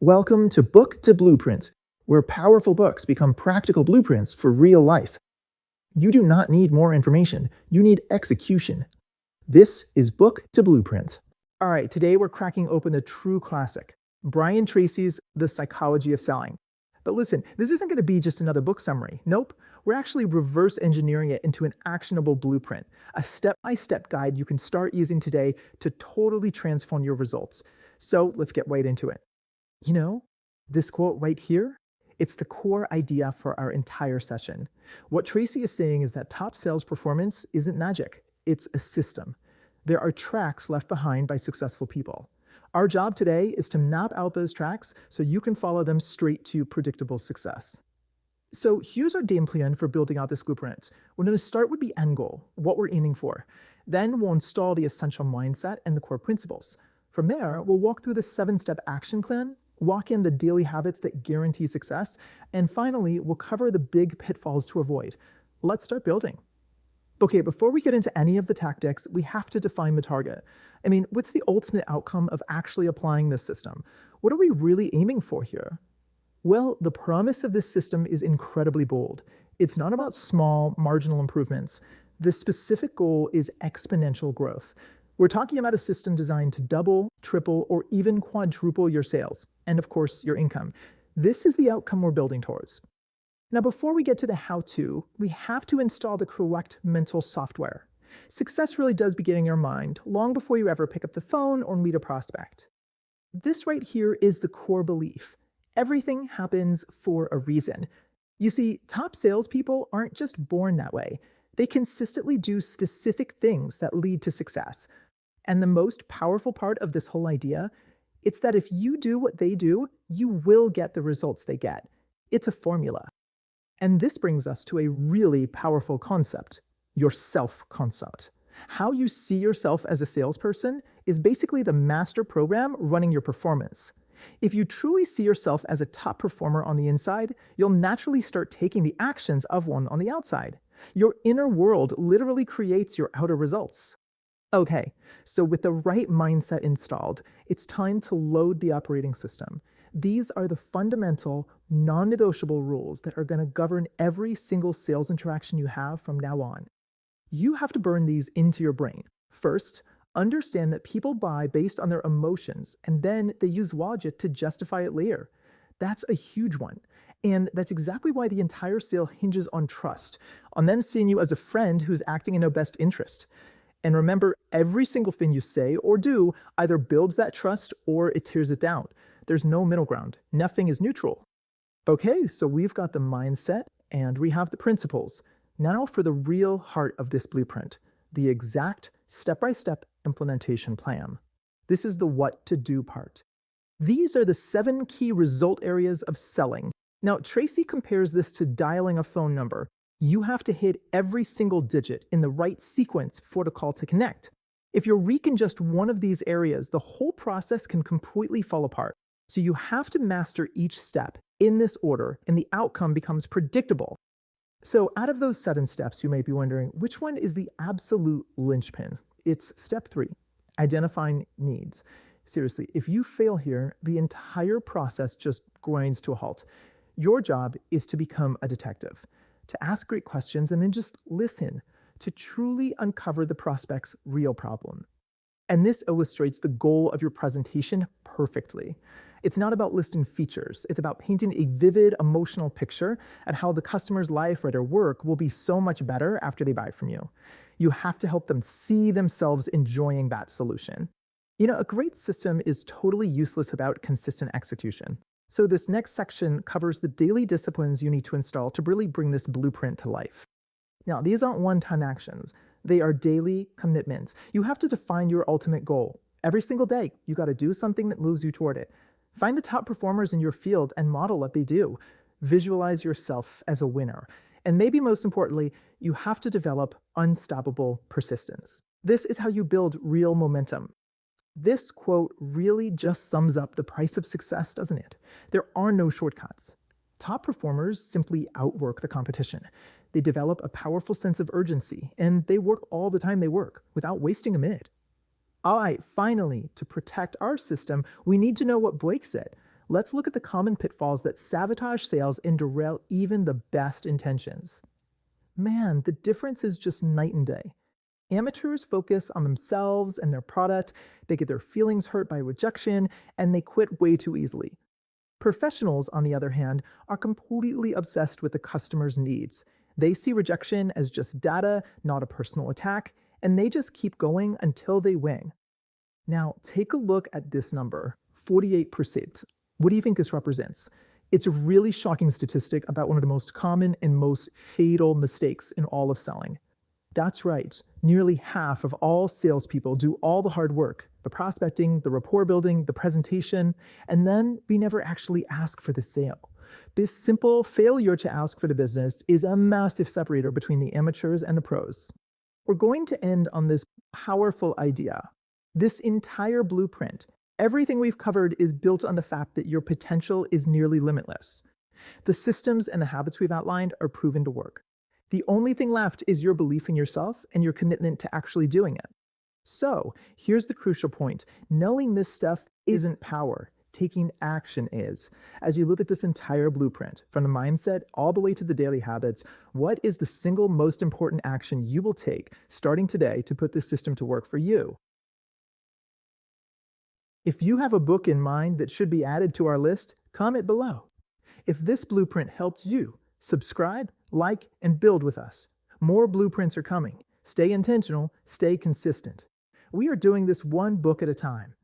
Welcome to Book to Blueprint, where powerful books become practical blueprints for real life. You do not need more information, you need execution. This is Book to Blueprint. All right, today we're cracking open the true classic, Brian Tracy's The Psychology of Selling. But listen, this isn't going to be just another book summary. Nope, we're actually reverse engineering it into an actionable blueprint, a step-by-step guide you can start using today to totally transform your results. So let's get right into it. You know, this quote right here, it's the core idea for our entire session. What Tracy is saying is that top sales performance isn't magic, it's a system. There are tracks left behind by successful people. Our job today is to map out those tracks so you can follow them straight to predictable success. So here's our game plan for building out this blueprint. We're going to start with the end goal, what we're aiming for. Then we'll install the essential mindset and the core principles. From there, we'll walk through the 7-step action plan, walk in the daily habits that guarantee success, and finally, we'll cover the big pitfalls to avoid. Let's start building. Okay, before we get into any of the tactics, we have to define the target. What's the ultimate outcome of actually applying this system? What are we really aiming for here? Well, the promise of this system is incredibly bold. It's not about small, marginal improvements. The specific goal is exponential growth. We're talking about a system designed to double, triple, or even quadruple your sales, and of course, your income. This is the outcome we're building towards. Now, before we get to the how-to, we have to install the correct mental software. Success really does begin in your mind, long before you ever pick up the phone or meet a prospect. This right here is the core belief. Everything happens for a reason. You see, top salespeople aren't just born that way. They consistently do specific things that lead to success. And the most powerful part of this whole idea, it's that if you do what they do, you will get the results they get. It's a formula. And this brings us to a really powerful concept, your self-concept. How you see yourself as a salesperson is basically the master program running your performance. If you truly see yourself as a top performer on the inside, you'll naturally start taking the actions of one on the outside. Your inner world literally creates your outer results. Okay, so with the right mindset installed, it's time to load the operating system. These are the fundamental, non-negotiable rules that are going to govern every single sales interaction you have from now on. You have to burn these into your brain. First, understand that people buy based on their emotions, and then they use logic to justify it later. That's a huge one. And that's exactly why the entire sale hinges on trust, on them seeing you as a friend who's acting in their best interest. And remember, every single thing you say or do either builds that trust or it tears it down. There's no middle ground. Nothing is neutral. Okay, so we've got the mindset and we have the principles. Now for the real heart of this blueprint, the exact step-by-step implementation plan. This is the what to do part. These are the 7 key result areas of selling. Now, Tracy compares this to dialing a phone number. You have to hit every single digit in the right sequence for the call to connect. If you're weak in just one of these areas, the whole process can completely fall apart. So you have to master each step in this order, and the outcome becomes predictable. So out of those 7 steps, you may be wondering, which one is the absolute linchpin? It's step 3, identifying needs. Seriously, if you fail here, the entire process just grinds to a halt. Your job is to become a detective, to ask great questions and then just listen, to truly uncover the prospect's real problem. And this illustrates the goal of your presentation perfectly. It's not about listing features. It's about painting a vivid emotional picture at how the customer's life or their work will be so much better after they buy from you. You have to help them see themselves enjoying that solution. You know, a great system is totally useless without consistent execution. So this next section covers the daily disciplines you need to install to really bring this blueprint to life. Now, these aren't one-time actions. They are daily commitments. You have to define your ultimate goal. Every single day, you got to do something that moves you toward it. Find the top performers in your field and model what they do. Visualize yourself as a winner. And maybe most importantly, you have to develop unstoppable persistence. This is how you build real momentum. This quote really just sums up the price of success, doesn't it? There are no shortcuts. Top performers simply outwork the competition. They develop a powerful sense of urgency, and they work all the time they work without wasting a minute. All right, finally, to protect our system, we need to know what breaks it. Let's look at the common pitfalls that sabotage sales and derail even the best intentions. Man, the difference is just night and day. Amateurs focus on themselves and their product, they get their feelings hurt by rejection, and they quit way too easily. Professionals, on the other hand, are completely obsessed with the customer's needs. They see rejection as just data, not a personal attack, and they just keep going until they win. Now, take a look at this number, 48%. What do you think this represents? It's a really shocking statistic about one of the most common and most fatal mistakes in all of selling. That's right, nearly half of all salespeople do all the hard work, the prospecting, the rapport building, the presentation, and then we never actually ask for the sale. This simple failure to ask for the business is a massive separator between the amateurs and the pros. We're going to end on this powerful idea. This entire blueprint, everything we've covered, is built on the fact that your potential is nearly limitless. The systems and the habits we've outlined are proven to work. The only thing left is your belief in yourself and your commitment to actually doing it. So, here's the crucial point. Knowing this stuff isn't power. Taking action is. As you look at this entire blueprint, from the mindset all the way to the daily habits, what is the single most important action you will take starting today to put this system to work for you? If you have a book in mind that should be added to our list, comment below. If this blueprint helped you, subscribe, like, and build with us. More blueprints are coming. Stay intentional, stay consistent. We are doing this one book at a time.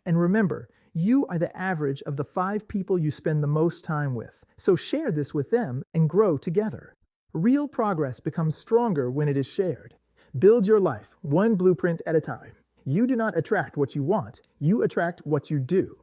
And remember, you are the average of the 5 people you spend the most time with. So share this with them and grow together. Real progress becomes stronger when it is shared. Build your life one blueprint at a time. You do not attract what you want, you attract what you do.